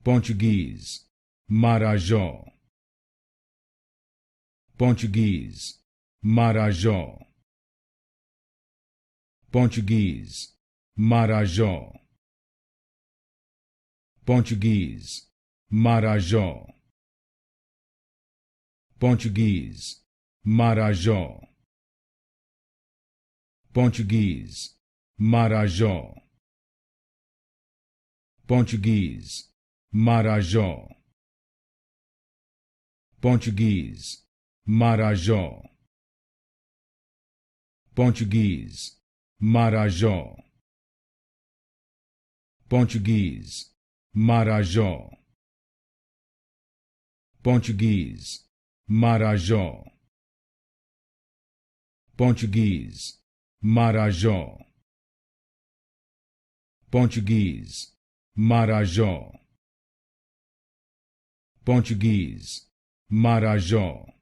Portuguese, Marajó. Portuguese, Marajó. Portuguese, Marajó. Portuguese, Marajó. Portuguese, Marajó. Portuguese, Marajó. Portuguese, Marajó. Portuguese, Marajó. Portuguese, Marajó. Portuguese, Marajó. Portuguese, Marajó. Portuguese, Marajó. Portuguese, Marajó. Portuguese, Marajó.